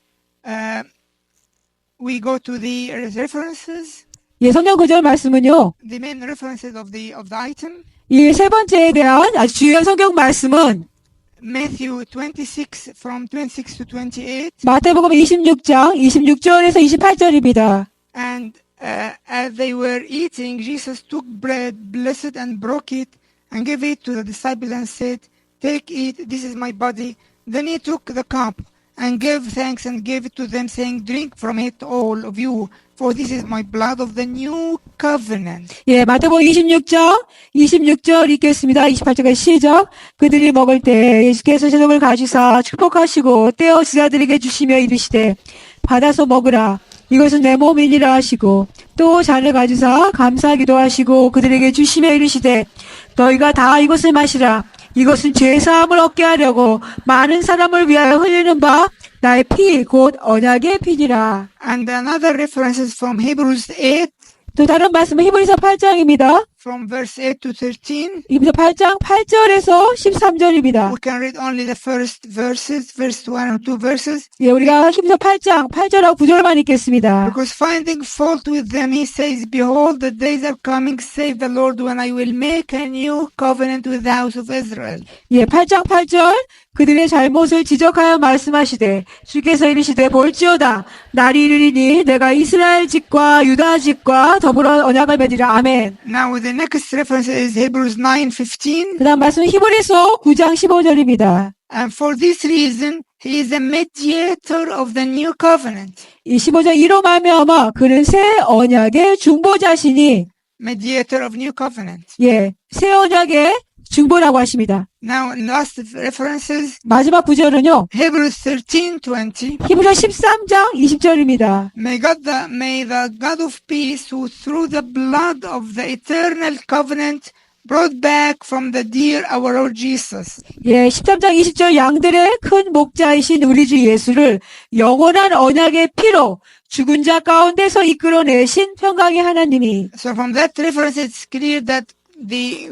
We go to the references, 예, 성경 구절 말씀은요. the main references of the item. 이 세 번째에 대한 아주 중요한 성경 말씀은 Matthew 26 from 26 to 28. 마태복음 26장 26절에서 28절입니다. And as they were eating, Jesus took bread, blessed and broke it, and gave it to the disciples and said, "Take, eat, this is my body." Then he took the cup and gave thanks and gave it to them, saying, "Drink from it, all of you, for this is my blood of the new covenant." 예, 마태복음 26장 26절 읽겠습니다. 28절까지 시작. 그들이 먹을 때 예수께서 제목을 가지사 축복하시고 떼어 제자들에게 주시며 이르시되 받아서 먹으라. 이것은 내 몸이니라 하시고 또 잔을 가지사 감사하기도 하시고 그들에게 주시며 이르시되 너희가 다 이것을 마시라. 이것은 죄사함을 얻게 하려고 많은 사람을 위하여 흘리는 바 나의 피 곧 언약의 피니라. And another references from Hebrews 8, 또 다른 말씀은 히브리서 8장입니다. from verse 8 to 13. 히브리서 8장 8절에서 13절입니다. We can read only the first verses, verse 1 and 2 verses. 예, 우리가 히브리서 8장 8절하고 9절만 읽겠습니다. Because finding fault with them, he says, "Behold, the days are coming, save the Lord, when I will make a new covenant with the house of Israel." 예, 8장 8절 그들의 잘못을 지적하여 말씀하시되 주께서 이르시되 볼지어다 날이 이르리니 내가 이스라엘 집과 유다 집과 더불어 언약을 맺으라. 아멘. Now the next reference is Hebrews 9:15. 그 다음 말씀은 히브리서 9장 15절입니다. And for this reason, he is a mediator of the new covenant. 이 15절 이로 말미암아 그는 새 언약의 중보자시니 Mediator of new covenant. 예, 새 언약의 중보라고 하십니다. Now, last references, 마지막 구절은요. Hebrews 13:20. 히브리서 13장 20절입니다. May the God of peace, who through the blood of the eternal covenant brought back from the dead our Lord Jesus. 예, 13장 20절 양들의 큰 목자이신 우리 주 예수를 영원한 언약의 피로 죽은 자 가운데서 이끌어내신 평강의 하나님이. So from that reference, it's clear that the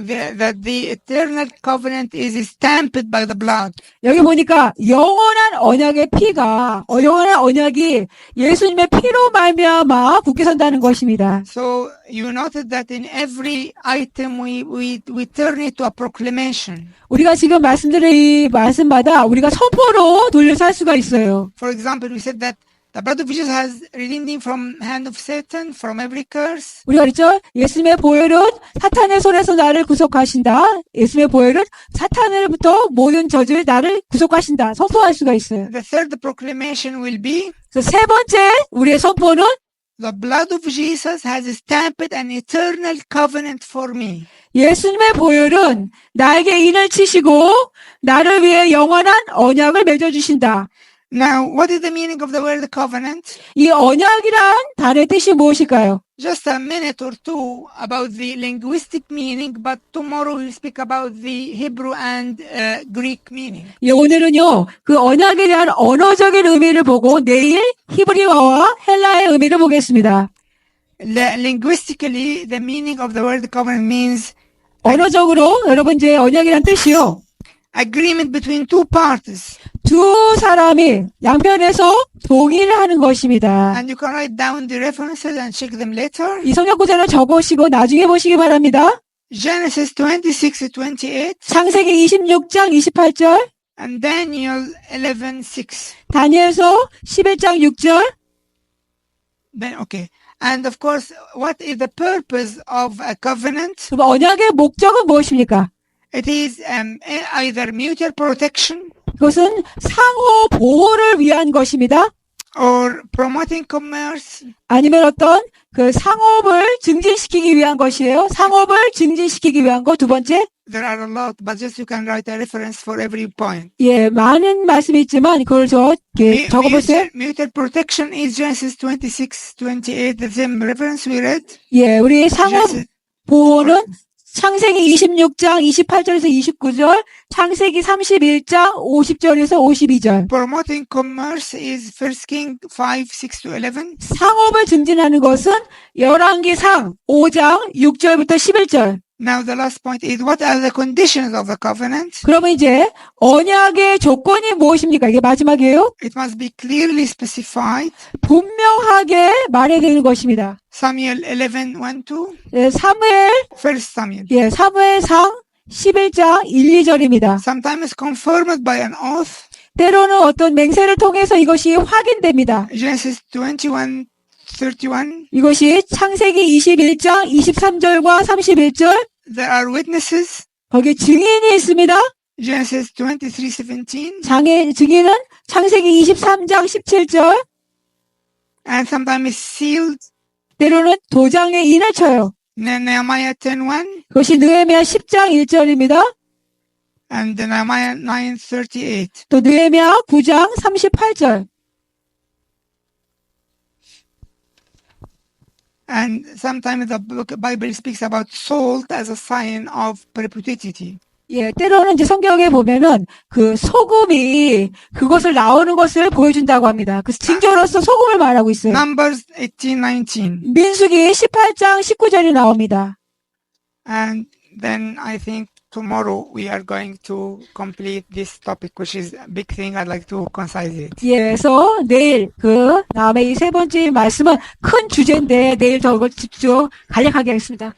eternal covenant is stamped by the blood. 여기 보니까 영원한 언약의 피가 영원한 언약이 예수님의 피로 말미암아 굳게 선다는 것입니다. So you noted that in every item we turn it to a proclamation. 우리가 지금 말씀드린 이 말씀마다 우리가 선포로 돌려서 할 수가 있어요. For example, we said that the blood of Jesus has redeemed him from hand of Satan, from every curse. 우리가 그랬죠? 예수님의 보혈은 사탄의 손에서 나를 구속하신다. 예수님의 보혈은 사탄으로부터 모든 저주에 나를 구속하신다. 선포할 수가 있어요. The third proclamation will be 그래서 세 번째 우리의 선포는 the blood of Jesus has stamped an eternal covenant for me. 예수님의 보혈은 나에게 인을 치시고 나를 위해 영원한 언약을 맺어주신다. Now, what is the meaning of the word covenant? 이 언약이란 단어의 뜻이 무엇일까요? Just a minute or two about the linguistic meaning, but tomorrow we'll speak about the Hebrew and Greek meaning. 예, 오늘은요, 그 언약에 대한 언어적인 의미를 보고 내일 히브리어와 헬라의 의미를 보겠습니다. Linguistically, the meaning of the word covenant means 언어적으로 여러분 이제 언약이란 뜻이요. agreement between two parties. 두 사람이 양편에서 동의를 하는 것입니다. And you can write down the references and check them later. 이 성경 구절을 적으시고 나중에 보시기 바랍니다. Genesis 26:28 창세기 26장 28절, and Daniel 11:6. 다니엘서 11장 6절, Then okay. And of course, what is the purpose of a covenant? 그럼 언약의 목적은 무엇입니까? It is either mutual protection 그것은 상호 보호를 위한 것입니다. or promoting commerce. 아니면 어떤 그 상업을 증진시키기 위한 것이에요. 상업을 증진시키기 위한 거. 두 번째, There are a lot, but just you can write a reference for every point. 예, 많은 말씀이 있지만 그걸 적어보세요. Mutual protection is Genesis 26:28, the same reference we read. 예, 우리 상업 Genesis- 보호는 창세기 26장 28절에서 29절, 창세기 31장 50절에서 52절. Promoting commerce is 1 King 5:6-11. 상업을 증진하는 것은 열왕기상 5장 6절부터 11절. Now the last point is what are the conditions of the covenant? 그러면 이제 언약의 조건이 무엇입니까? 이게 마지막이에요. It must be clearly specified. 분명하게 말해야 되는 것입니다. Samuel 11:1-2. 예, First Samuel. 사무엘상 11장 1, 2절입니다. Sometimes confirmed by an oath. 때로는 어떤 맹세를 통해서 이것이 확인됩니다. Genesis 21:31. 이것이 창세기 21장 23절과 31절, There are witnesses. 거기에 증인이 있습니다. Genesis 23:17. 증인은 창세기 23장 17절, And sometimes sealed. 때로는 도장에 인을 쳐요. Nehemiah 10:1 그것이 느헤미야 10장 1절입니다. and Nehemiah 9:38. 또 느헤미야 9장 38절. And sometimes the Bible speaks about salt as a sign of perpetuity. 예, 때로는 이제 성경에 보면은 그 소금이 그것을 나오는 것을 보여준다고 합니다. 그 징조로서 소금을 말하고 있어요. Numbers 18:19. 민수기 18장 19절이 나옵니다. And then I think tomorrow we are going to complete this topic, which is a big thing. I'd like to concise it. 예, 그래서 내일 그 다음에 이 세 번째 말씀은 큰 주제인데 내일 더 집중 간략하게 하겠습니다.